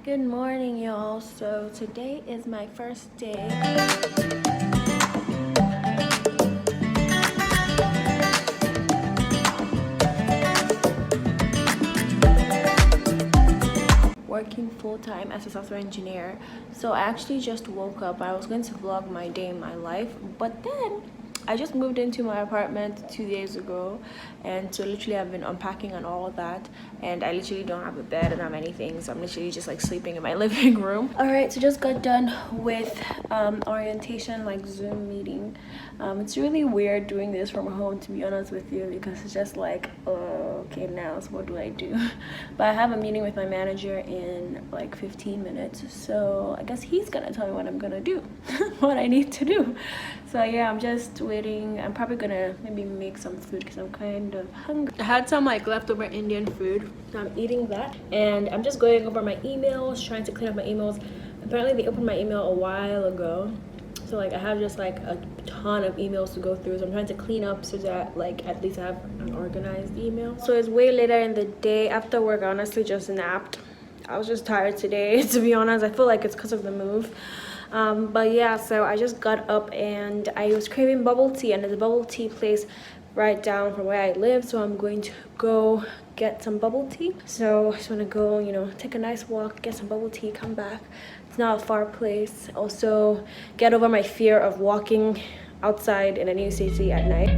Good morning, y'all. So today is my first day working full-time as a software engineer. So I actually just woke up. I was going to vlog my day in my life, but then I just moved into my apartment 2 days ago, and so literally I've been unpacking and all of that, and I literally don't have a bed, I don't have anything, so I'm literally just like sleeping in my living room. All right, so just got done with orientation, like Zoom meeting. It's really weird doing this from home, to be honest with you, because it's just like, oh, okay, now so what do I do? But I have a meeting with my manager in like 15 minutes, so I guess he's gonna tell me what I'm gonna do, what I need to do. So yeah, I'm just waiting. I'm probably gonna maybe make some food because I'm kind of hungry. I had some like leftover Indian food, so I'm eating that, and I'm just going over my emails, trying to clean up my emails. Apparently they opened my email a while ago, so like I have just like a ton of emails to go through, so I'm trying to clean up so that like at least I have an organized email. So it's way later in the day. After work I honestly just napped. I was just tired today, to be honest. I feel like it's because of the move. But yeah, so I just got up and I was craving bubble tea, and there's a bubble tea place right down from where I live, so I'm going to go get some bubble tea. So I just want to go, you know, take a nice walk, get some bubble tea, come back. It's not a far place. Also get over my fear of walking outside in a new city at night.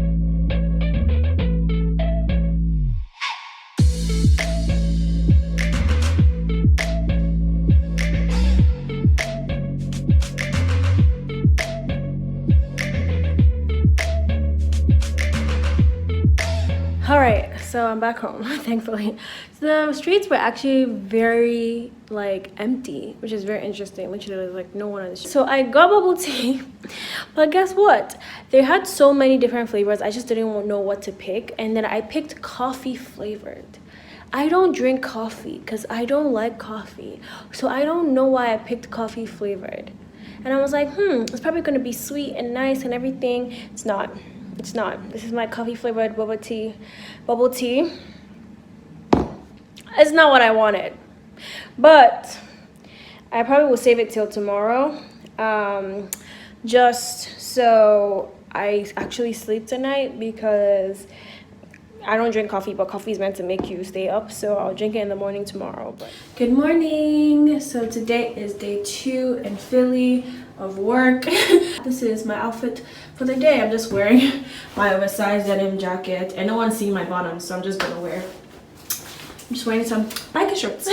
All right, so I'm back home, thankfully. So the streets were actually very like empty, which is very interesting. Literally there's like no one on the street. So I got bubble tea, but guess what? They had so many different flavors. I just didn't know what to pick, and then I picked coffee flavored. I don't drink coffee because I don't like coffee, so I don't know why I picked coffee flavored. And I was like, it's probably gonna be sweet and nice and everything. It's not. It's not. This is my coffee flavored bubble tea. It's not what I wanted, but I probably will save it till tomorrow, just so I actually sleep tonight, because I don't drink coffee, but coffee is meant to make you stay up, so I'll drink it in the morning tomorrow. But good morning. So today is day 2 in Philly of work. This is my outfit for the day. I'm just wearing my oversized denim jacket, and no one's seeing my bottom, so I'm just wearing some biker shorts.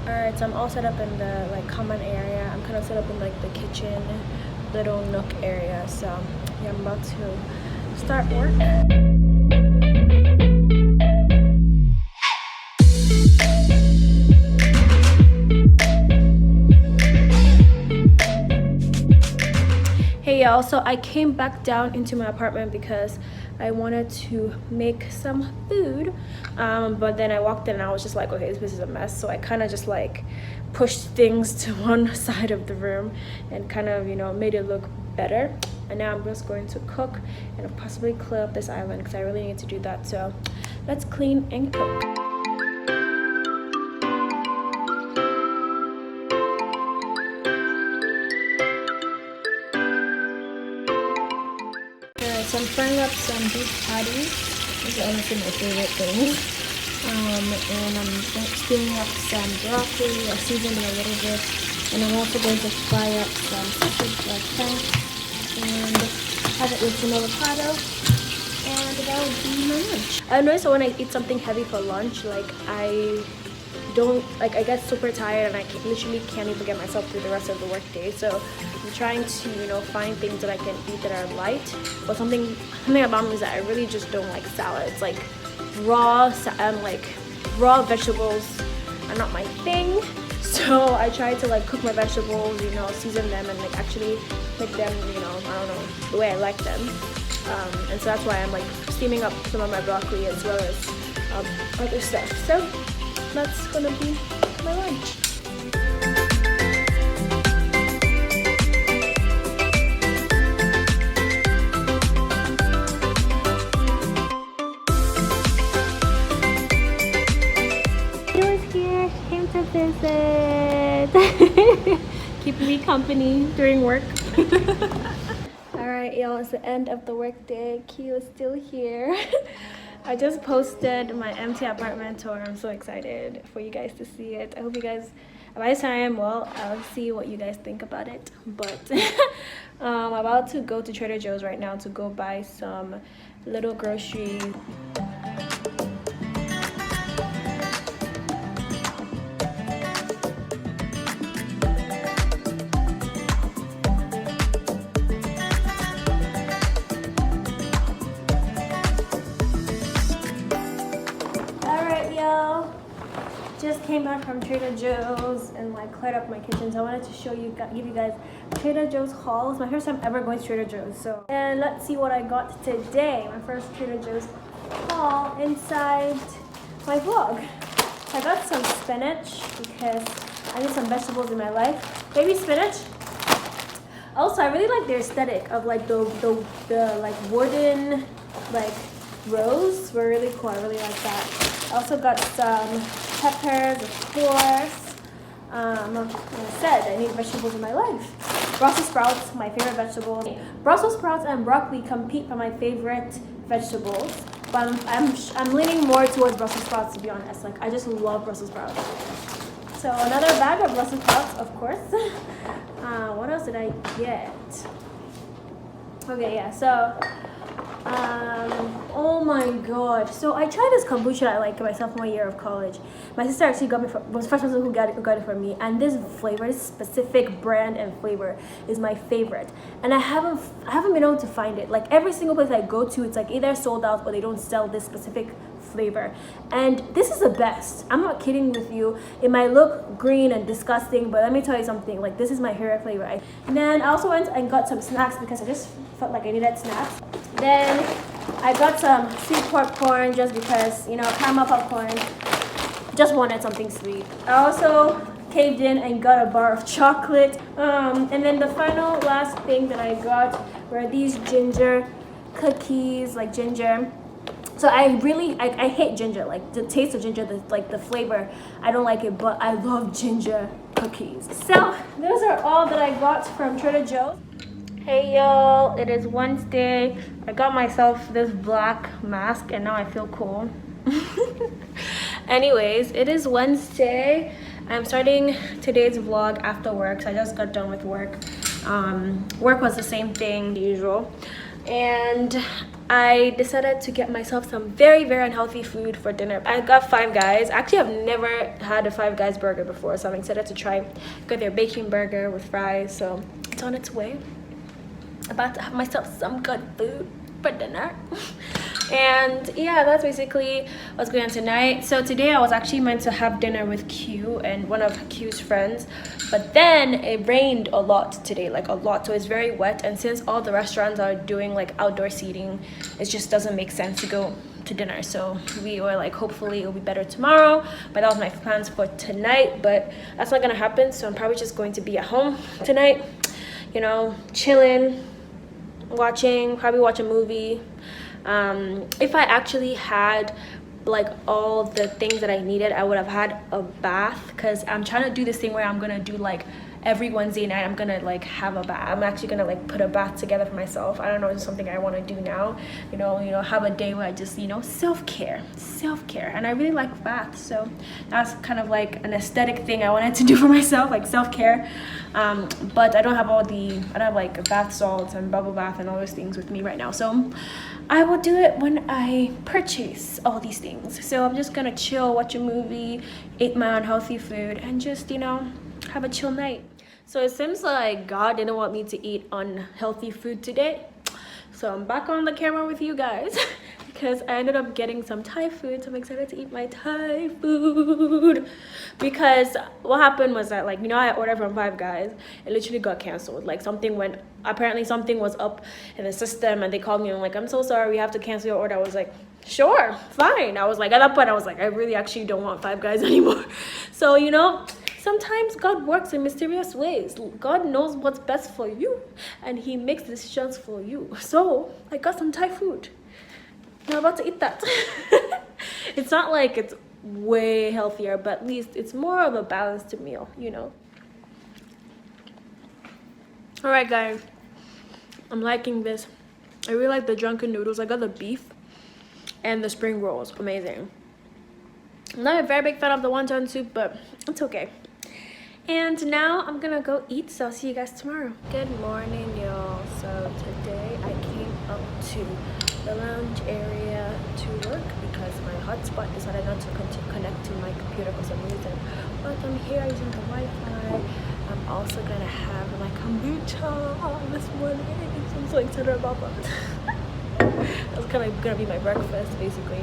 All right, so I'm all set up in the like common area. I'm kind of set up in like the kitchen little nook area, so yeah, I'm about to start work. Hey y'all, so I came back down into my apartment because I wanted to make some food, but then I walked in and I was just like, okay, this place is a mess. So I kind of just like pushed things to one side of the room and kind of, you know, made it look better. And now I'm just going to cook and possibly clear up this island because I really need to do that. So let's clean and cook. So I'm frying up some beef patties. These are honestly my favorite things. And I'm steaming up some broccoli. I seasoned it a little bit. And I'm also going to fry up some sausage like that. And have it with some avocado. And that would be my lunch. I noticed that when I eat something heavy for lunch, like I get super tired and I literally can't even get myself through the rest of the workday. So I'm trying to, you know, find things that I can eat that are light. But something about me is that I really just don't like salads. Like raw vegetables are not my thing. So I try to like cook my vegetables, you know, season them and like actually make them, you know, I don't know, the way I like them. And so that's why I'm like steaming up some of my broccoli as well as other stuff. So that's gonna be my lunch. He was here, came to visit. it. Keep me company during work. Alright, y'all, it's the end of the work day. Q is still here. I just posted my empty apartment tour. I'm so excited for you guys to see it. I hope you guys, by the time, well, I'll see what you guys think about it. But I'm about to go to Trader Joe's right now to go buy some little groceries. Just came back from Trader Joe's and like cleared up my kitchen, so I wanted to show you, give you guys Trader Joe's haul. It's my first time ever going to Trader Joe's, so and let's see what I got today. My first Trader Joe's haul inside my vlog. I got some spinach because I need some vegetables in my life. Baby spinach. Also, I really like the aesthetic of like the like wooden like rows were really cool. I really like that. I also got some peppers, of course. Like I said, I need vegetables in my life. Brussels sprouts, my favorite vegetable. Brussels sprouts and broccoli compete for my favorite vegetables, but I'm leaning more towards Brussels sprouts, to be honest. Like I just love Brussels sprouts. So another bag of Brussels sprouts, of course. What else did I get? Okay, yeah. So. Oh my god, so I tried this kombucha I like in my sophomore year of college. My sister actually was the first person who got it for me, and this flavor, this specific brand and flavor is my favorite, and I haven't been able to find it. Like every single place I go to, it's like either sold out or they don't sell this specific flavor, and this is the best. I'm not kidding with you. It might look green and disgusting, but let me tell you something, like this is my favorite flavor. And then I also went and got some snacks because I just felt like I needed snacks. Then I got some sweet popcorn just because, you know, caramel popcorn. Just wanted something sweet. I also caved in and got a bar of chocolate. And then the final last thing that I got were these ginger cookies, like ginger. So I hate ginger, like the taste of ginger, the flavor, I don't like it, but I love ginger cookies. So those are all that I got from Trader Joe's. Hey y'all, it is Wednesday. I got myself this black mask and now I feel cool. Anyways, it is Wednesday. I'm starting today's vlog after work, so I just got done with work. Work was the same thing, the usual. And I decided to get myself some very, very unhealthy food for dinner. I got Five Guys. Actually, I've never had a Five Guys burger before, so I'm excited to try. Got their bacon burger with fries, so it's on its way. About to have myself some good food for dinner. And yeah, that's basically what's going on tonight. So today I was actually meant to have dinner with Q and one of Q's friends, but then it rained a lot today, like a lot, so it's very wet, and since all the restaurants are doing like outdoor seating, it just doesn't make sense to go to dinner. So we were like, hopefully it'll be better tomorrow, but that was my plans for tonight, but that's not gonna happen. So I'm probably just going to be at home tonight, you know, chilling, probably watch a movie. If I actually had like all the things that I needed, I would have had a bath, because I'm trying to do this thing where I'm gonna do like every Wednesday night I'm gonna like have a bath. I'm actually gonna like put a bath together for myself. I don't know, it's something I want to do now, you know, have a day where I just, you know, self-care, and I really like baths, so that's kind of like an aesthetic thing I wanted to do for myself, like self-care. But I don't have like bath salts and bubble bath and all those things with me right now, so I will do it when I purchase all these things. So I'm just gonna chill, watch a movie, eat my unhealthy food, and just, you know, have a chill night. So it seems like God didn't want me to eat unhealthy food today, so I'm back on the camera with you guys because I ended up getting some Thai food, so I'm excited to eat my Thai food. Because what happened was that, like, you know, I ordered from Five Guys, it literally got canceled. Like apparently something was up in the system, and they called me and like, I'm so sorry, we have to cancel your order. I was like, sure, fine. I was like, at that point I was like, I really actually don't want Five Guys anymore. So, you know, sometimes God works in mysterious ways. God knows what's best for you, and he makes decisions for you. So I got some Thai food. Now I'm about to eat that. It's not like it's way healthier, but at least it's more of a balanced meal, you know. All right, guys, I'm liking this. I really like the drunken noodles. I got the beef and the spring rolls. Amazing. I'm not a very big fan of the wonton soup, but it's okay. And now I'm gonna go eat, so I'll see you guys tomorrow. Good morning, y'all. So today I came up to the lounge area to work because my hotspot decided not to connect to my computer for some reason. But I'm here using the Wi-Fi. I'm also gonna have my kombucha this morning. I'm so excited about that. That's kind of gonna be my breakfast, basically.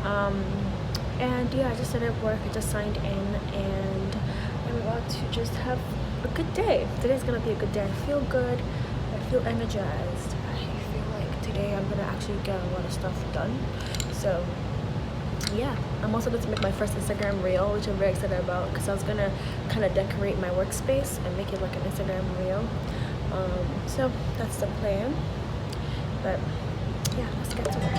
And yeah, I just started work. I just signed in, and I'm about to just have a good day. Today's gonna be a good day. I feel good. I feel energized. I feel like today I'm gonna actually get a lot of stuff done. So yeah, I'm also going to make my first Instagram reel, which I'm very excited about, because I was gonna kind of decorate my workspace and make it like an Instagram reel. So that's the plan. But yeah, let's get to work.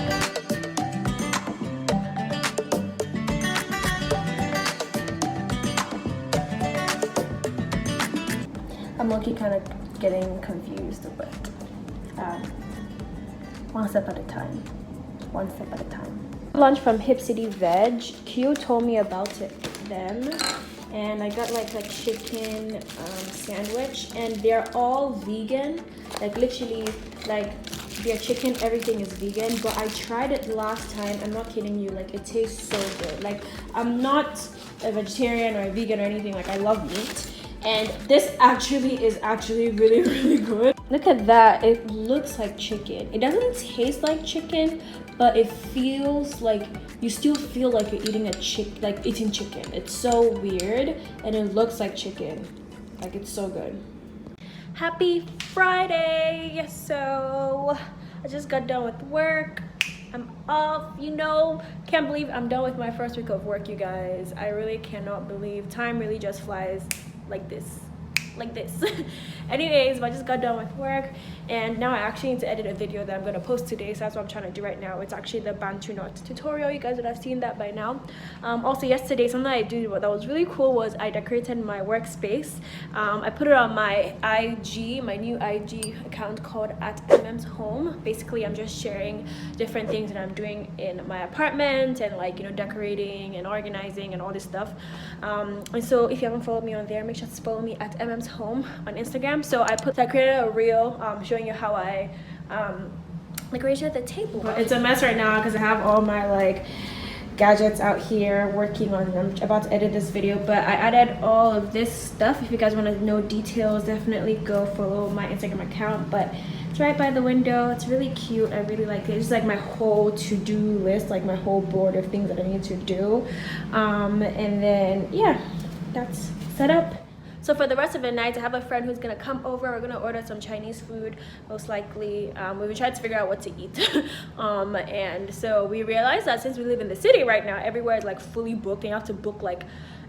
I'm low-key kind of getting confused, but one step at a time. One step at a time. Lunch from Hip City Veg. Q told me about it then, and I got like a chicken sandwich, and they're all vegan. Like literally, like their chicken, everything is vegan. But I tried it last time. I'm not kidding you. Like it tastes so good. Like I'm not a vegetarian or a vegan or anything. Like I love meat. And this actually is really, really good. Look at that. It looks like chicken. It doesn't taste like chicken, but it feels like you still feel like you're eating eating chicken. It's so weird, and it looks like chicken. Like it's so good. Happy Friday. So I just got done with work. I'm off, you know. Can't believe I'm done with my first week of work, you guys. I really cannot believe time really just flies like this. Anyways, I just got done with work, and now I actually need to edit a video that I'm going to post today, so that's what I'm trying to do right now. It's actually the Bantu knot tutorial. You guys would have seen that by now. Also yesterday, something I did that was really cool was I decorated my workspace. I put it on my IG, my new IG account called @Emem's home. Basically, I'm just sharing different things that I'm doing in my apartment, and like, you know, decorating and organizing and all this stuff. And so if you haven't followed me on there, make sure to follow me @Emem's home on Instagram. So I created a reel showing you how I decorated the table. It's a mess right now because I have all my like gadgets out here working on them. I'm about to edit this video, but I added all of this stuff. If you guys want to know details, definitely go follow my Instagram account. But it's right by the window. It's really cute. I really like it. It's like my whole to-do list, like my whole board of things that I need to do. And then yeah, that's set up. So for the rest of the night, I have a friend who's gonna come over. We're gonna order some Chinese food, most likely. We've been trying to figure out what to eat. And so we realized that since we live in the city right now, everywhere is like fully booked, and you have to book like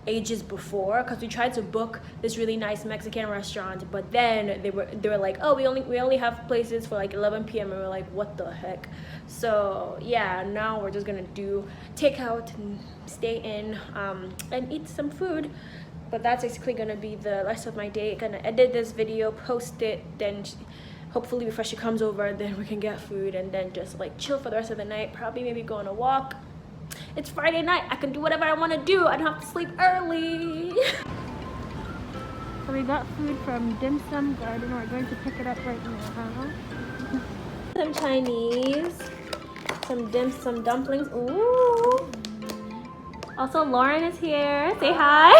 ages before, because we tried to book this really nice Mexican restaurant, but then they were like, oh, we only have places for like 11 p.m. and we're like, what the heck? So yeah, now we're just gonna do takeout and stay in and eat some food. But that's basically gonna be the rest of my day. Gonna edit this video, post it, then hopefully before she comes over, then we can get food and then just like chill for the rest of the night. Probably maybe go on a walk. It's Friday night. I can do whatever I want to do. I don't have to sleep early. So we got food from Dim Sum Garden. We're going to pick it up right now. Some Chinese, some dim sum dumplings. Ooh. Also, Lauren is here. Say hi.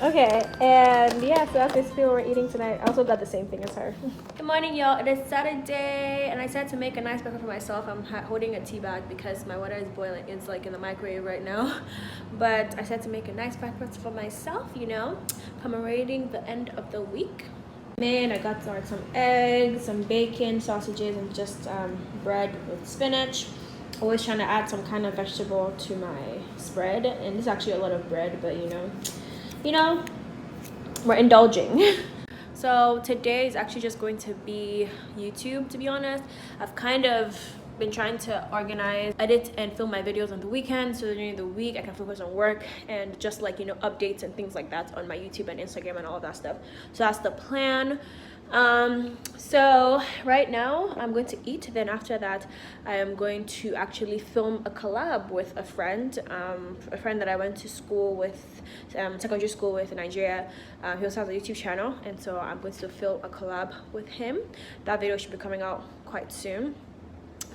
Okay, and yeah, so that's basically what we're eating tonight. I also got the same thing as her. Good morning, y'all. It is Saturday, and I decided to make a nice breakfast for myself. I'm holding a tea bag because my water is boiling. It's like in the microwave right now. But I decided to make a nice breakfast for myself, you know, commemorating the end of the week. And I got some eggs, some bacon, sausages, and just bread with spinach. Always trying to add some kind of vegetable to my spread, and this is actually a lot of bread, but you know, we're indulging. So today is actually just going to be YouTube, to be honest. I've kind of been trying to organize, edit, and film my videos on the weekend, so during the week I can focus on work and just like, you know, updates and things like that on my YouTube and Instagram and all of that stuff. So that's the plan. So right now I'm going to eat, then after that I am going to actually film a collab with a friend that I went to school with, secondary school with in Nigeria. He also has a YouTube channel, and so I'm going to film a collab with him. That video should be coming out quite soon.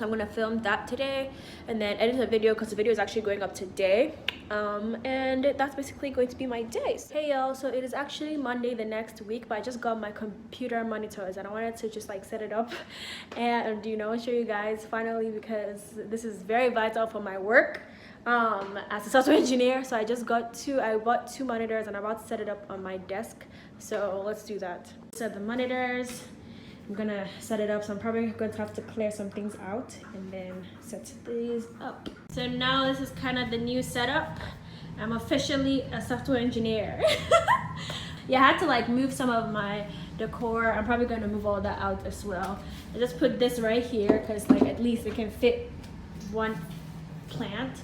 I'm gonna film that today and then edit a video, because the video is actually going up today, and that's basically going to be my days. Hey y'all, so it is actually Monday the next week, but I just got my computer monitors and I wanted to just like set it up and, you know, show you guys finally, because this is very vital for my work as a software engineer. So I bought two monitors and I'm about to set it up on my desk, so let's do that. Set the monitors. I'm gonna set it up, so I'm probably going to have to clear some things out and then set these up. So now this is kind of the new setup. I'm officially a software engineer. Yeah, I had to like move some of my decor. I'm probably going to move all that out as well. I just put this right here because like at least it can fit one plant.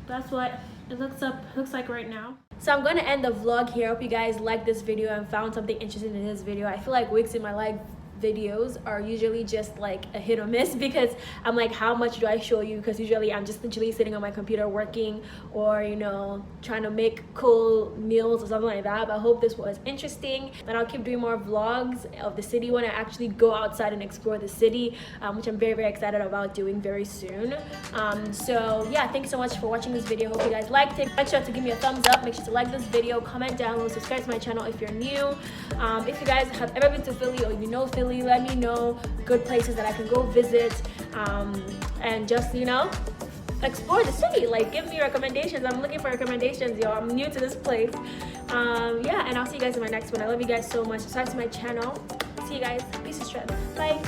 That's what it looks like right now. So I'm going to end the vlog here. I hope you guys liked this video and found something interesting in this video. I feel like weeks in my life videos are usually just like a hit or miss, because I'm like, how much do I show you? Because usually I'm just literally sitting on my computer working, or, you know, trying to make cool meals or something like that. But I hope this was interesting, and I'll keep doing more vlogs of the city when I actually go outside and explore the city, which I'm very, very excited about doing very soon. So yeah, thank you so much for watching this video. Hope you guys liked it. Make sure to give me a thumbs up, make sure to like this video, comment down below, subscribe to my channel if you're new. If you guys have ever been to Philly, or you know Philly, let me know good places that I can go visit, and just, you know, explore the city. Like, give me recommendations. I'm looking for recommendations, yo. I'm new to this place. Yeah, and I'll see you guys in my next one. I love you guys so much. Subscribe to my channel. See you guys. Peace and strength. Bye.